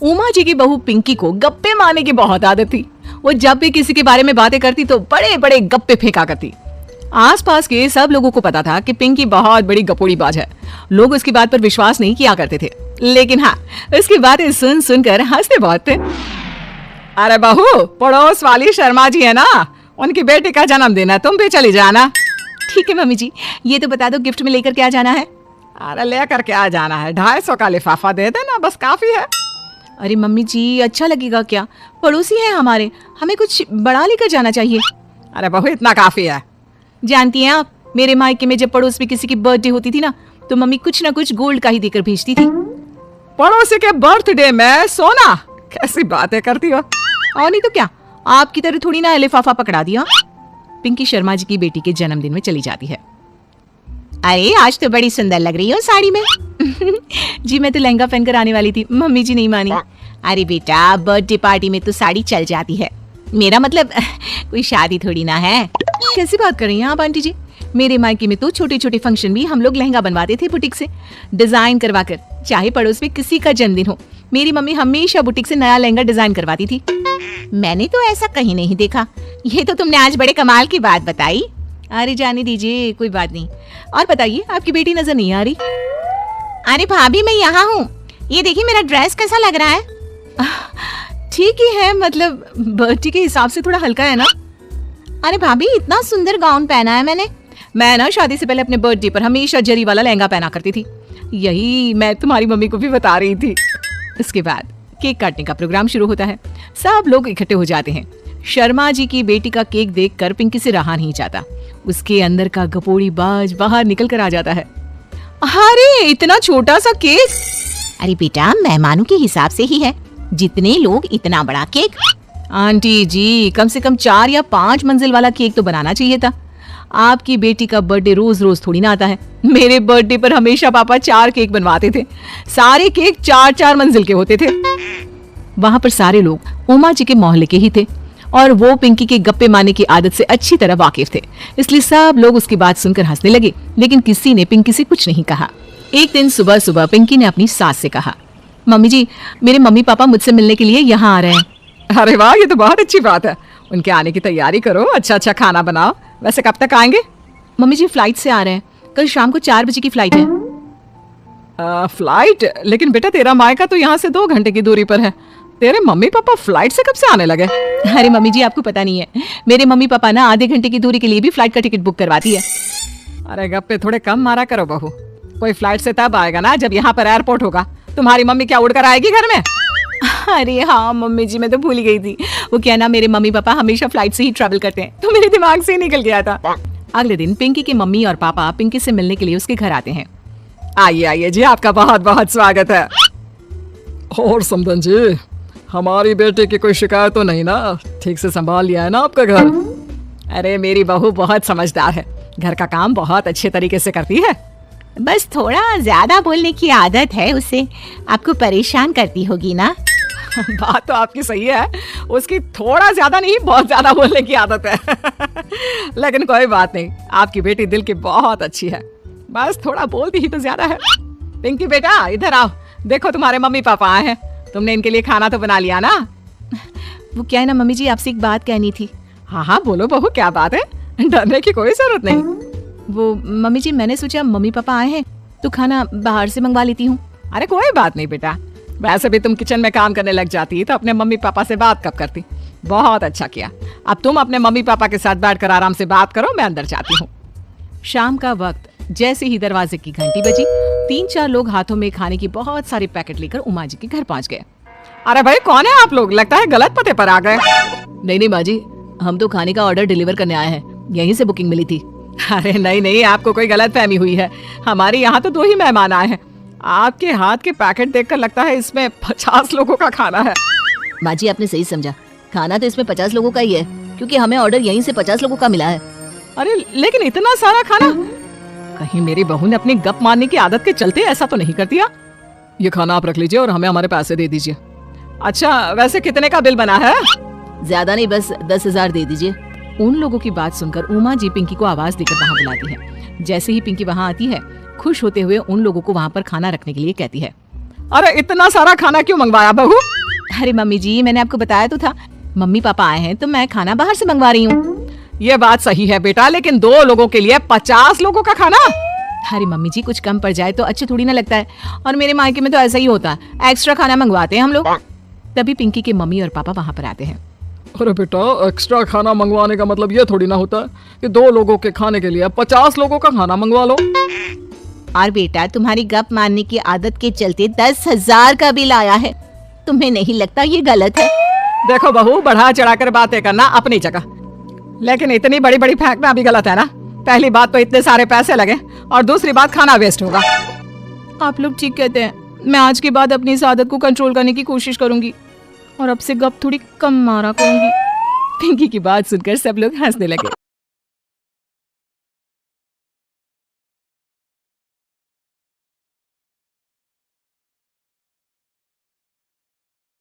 उमा जी की बहू पिंकी को गप्पे मारने की बहुत आदत थी। वो जब भी किसी के बारे में बातें करती तो बड़े बड़े गप्पे फेंका करती। आसपास के सब लोगों को पता था कि पिंकी बहुत बड़ी गपोड़ीबाज है। लोग उसकी बात पर विश्वास नहीं किया करते थे, लेकिन हाँ, उसकी बातें सुन सुनकर हंसते बहुत थे। अरे बहू, पड़ोस वाली शर्मा जी है ना, उनकी बेटी का जन्मदिन है, तुम भी चली जाना। ठीक है मम्मी जी, ये तो बता दो गिफ्ट में लेकर क्या जाना है? अरे लेकर क्या जाना है, 250 का लिफाफा दे देना, बस काफी है। अरे मम्मी जी, अच्छा लगेगा क्या? पड़ोसी है हमारे, हमें कुछ बड़ा लेकर जाना चाहिए। अरे बहू, इतना काफी है। जानती हैं आप, मेरे मायके में जब पड़ोस में किसी की बर्थडे होती थी ना, तो मम्मी कुछ ना कुछ गोल्ड का ही देकर भेजती थी। पड़ोसी के बर्थडे में सोना? कैसी बातें करती हो। और नहीं तो क्या, आपकी तरह थोड़ी ना लिफाफा पकड़ा दिया। पिंकी शर्मा जी की बेटी के जन्मदिन में चली जाती है। अरे आज तो बड़ी सुंदर लग रही हो साड़ी में। जी मैं तो लहंगा पहनकर आने वाली थी, मम्मी जी नहीं मानी। अरे बेटा, बर्थडे पार्टी में तो साड़ी चल जाती है, मेरा मतलब कोई शादी थोड़ी ना है। कैसी बात कर रही हैं आप आंटी जी? मेरे मायके में तो छोटे छोटे फंक्शन भी हम लोग लहंगा बनवाते थे बुटीक से, डिजाइन करवाकर। चाहे पड़ोस में किसी का जन्मदिन हो, मेरी मम्मी हमेशा बुटीक से नया लहंगा डिजाइन करवाती थी। मैंने तो ऐसा कहीं नहीं देखा। ये तो तुमने आज बड़े कमाल की बात बताई। अरे जाने दीजिए, कोई बात नहीं। और बताइए, आपकी बेटी नजर नहीं आ रही? अरे भाभी, मैं यहाँ हूँ। ये देखिए मेरा ड्रेस कैसा लग रहा है? ठीक ही है, मतलब बर्थडे के हिसाब से थोड़ा हल्का है ना। अरे भाभी, इतना सुंदर गाउन पहना है मैंने। मैं ना शादी से पहले अपने बर्थडे पर हमेशा जरी वाला लहंगा पहना करती थी। यही मैं तुम्हारी मम्मी को भी बता रही थी। इसके बाद केक काटने का प्रोग्राम शुरू होता है। सब लोग इकट्ठे हो जाते हैं। शर्मा जी की बेटी का केक देखकर पिंकी से रहा नहीं जाता। उसके अंदर का गपोड़ी बाज बाहर निकल कर आ जाता है। अरे इतना छोटा सा केक? अरे बेटा, मेहमानों के हिसाब से ही है, जितने लोग इतना बड़ा केक। आंटी जी, कम से कम 4 या 5 मंजिल वाला केक तो बनाना चाहिए था। आपकी बेटी का बर्थडे रोज रोज थोड़ी ना आता है। मेरे बर्थडे पर हमेशा पापा 4 केक बनवाते थे। सारे केक 4-4 मंजिल के होते थे। वहां पर सारे लोग उमा जी के मोहल्ले के ही थे और वो पिंकी के गप्पे मारने की आदत से अच्छी तरह वाकिफ थे, इसलिए सब लोग उसकी बात सुनकर हंसने लगे, लेकिन किसी ने पिंकी से कुछ नहीं कहा। एक दिन सुबह सुबह पिंकी ने अपनी सास से कहा, मम्मी जी, मेरे मम्मी पापा मुझसे मिलने के लिए यहाँ आ रहे हैं। अरे वाह, ये तो बहुत अच्छी बात है। उनके आने की तैयारी करो, अच्छा अच्छा खाना बनाओ। वैसे कब तक आएंगे? मम्मी जी फ्लाइट से आ रहे हैं, कल शाम को 4 बजे की फ्लाइट है। फ्लाइट? लेकिन बेटा, तेरा मायका तो यहाँ से 2 घंटे की दूरी पर है। तेरे मम्मी पापा फ्लाइट से कब से आने लगे? अरे मम्मी जी, आपको पता नहीं है, मेरे मम्मी पापा ना आधे घंटे की दूरी के लिए भी फ्लाइट का टिकट बुक करवाती है। अरे गप्पे थोड़े कम मारा करो बहू। कोई फ्लाइट से तब आएगा ना जब यहाँ पर एयरपोर्ट होगा। तुम्हारी मम्मी क्या उड़कर आएगी घर में? अरे हाँ मम्मी जी, मैं तो भूल ही गई थी। वो क्या ना, मेरे मम्मी पापा हमेशा फ्लाइट से ही ट्रैवल करते हैं, तो मेरे दिमाग से ही निकल गया था। अगले दिन पिंकी के मम्मी और पापा पिंकी से मिलने के लिए उसके घर आते हैं। आइए आइए जी, आपका बहुत बहुत स्वागत है। और समदन जी, हमारी बेटी की कोई शिकायत तो नहीं ना? ठीक से संभाल लिया है ना आपका घर? अरे मेरी बहू बहुत समझदार है, घर का काम बहुत अच्छे तरीके से करती है। बस थोड़ा ज्यादा बोलने की आदत है उसे, आपको परेशान करती होगी ना? बात तो आपकी सही है, उसकी थोड़ा ज्यादा नहीं बहुत ज्यादा बोलने की आदत है। लेकिन कोई बात नहीं, आपकी बेटी दिल की बहुत अच्छी है, बस थोड़ा बोलती ही तो ज्यादा है। पिंकी बेटा, इधर आओ, देखो तुम्हारे मम्मी पापा आए हैं। तुमने इनके लिए खाना तो बना लिया ना? वो क्या है ना मम्मी जी, आपसे एक बात कहनी थी। हाँ हाँ बोलो बहू, क्या बात है? डरने की कोई जरूरत नहीं। वो मम्मी जी, मैंने सोचा मम्मी पापा आए हैं तो खाना बाहर से मंगवा लेती हूँ। अरे कोई बात नहीं बेटा, वैसे भी तुम किचन में काम करने लग जाती तो अपने मम्मी पापा से बात कब करती। बहुत अच्छा किया, अब तुम अपने मम्मी पापा के साथ बैठकर आराम से बात करो, मैं अंदर जाती हूँ। शाम का वक्त जैसे ही दरवाजे की घंटी बजी, 3-4 लोग हाथों में खाने की बहुत सारे पैकेट लेकर उमा जी के घर पहुंच गए। अरे भाई, कौन है आप लोग? लगता है गलत पते पर आ गए। नहीं नहीं माँ जी, हम तो खाने का ऑर्डर डिलीवर करने आए हैं, यहीं से बुकिंग मिली थी। अरे नहीं नहीं, आपको कोई गलत फहमी हुई है। हमारे यहाँ तो 2 ही मेहमान आए हैं। आपके हाथ के पैकेट देखकर लगता है इसमें 50 लोगों का खाना है। माँ जी, आपने सही समझा, खाना तो इसमें 50 लोगों का ही है, क्योंकि हमें ऑर्डर यहीं से 50 लोगों का मिला है। अरे लेकिन इतना सारा खाना, कहीं मेरी बहू ने अपनी गप मारने की आदत के चलते ऐसा तो नहीं कर दिया? ये खाना आप रख लीजिए और हमें हमारे पैसे दे दीजिए। अच्छा, वैसे कितने का बिल बना है? ज्यादा नहीं, बस 10,000 दे दीजिए। उन लोगों की बात सुनकर उमा जी पिंकी को आवाज देकर वहाँ बुलाती है। जैसे ही पिंकी वहाँ आती है, खुश होते हुए उन लोगों को वहाँ पर खाना रखने के लिए कहती है। अरे इतना सारा खाना क्यों मंगवाया बहू? अरे मम्मी जी, मैंने आपको बताया तो था, मम्मी पापा आए हैं तो मैं खाना बाहर से मंगवा रही हूँ। ये बात सही है बेटा, लेकिन 2 लोगों के लिए 50 लोगों का खाना? अरे मम्मी जी, कुछ कम पड़ जाए तो अच्छे थोड़ी ना लगता है, और मेरे मायके में तो ऐसा ही होता है, एक्स्ट्रा खाना मंगवाते हैं हम लोग। तभी पिंकी के मम्मी और पापा वहाँ पर आते हैं। अरे बेटा, एक्स्ट्रा खाना मंगवाने का मतलब ये थोड़ी ना होता है कि 2 लोगों के खाने के लिए 50 लोगों का खाना मंगवा लो। और बेटा, तुम्हारी गप मारने की आदत के चलते 10,000 का बिल आया है, तुम्हें नहीं लगता ये गलत है? देखो बहू, बढ़ा चढ़ाकर बातें करना अपनी जगह, लेकिन इतनी बड़ी बड़ी फेंकना भी गलत है ना। पहली बात तो इतने सारे पैसे लगे, और दूसरी बात खाना वेस्ट होगा। आप लोग ठीक कहते हैं, मैं आज के बाद अपनी इस आदत को कंट्रोल करने की कोशिश करूंगी और अब से गप थोड़ी कम मारा करूंगी। पिंकी की बात सुनकर सब लोग हंसने लगे।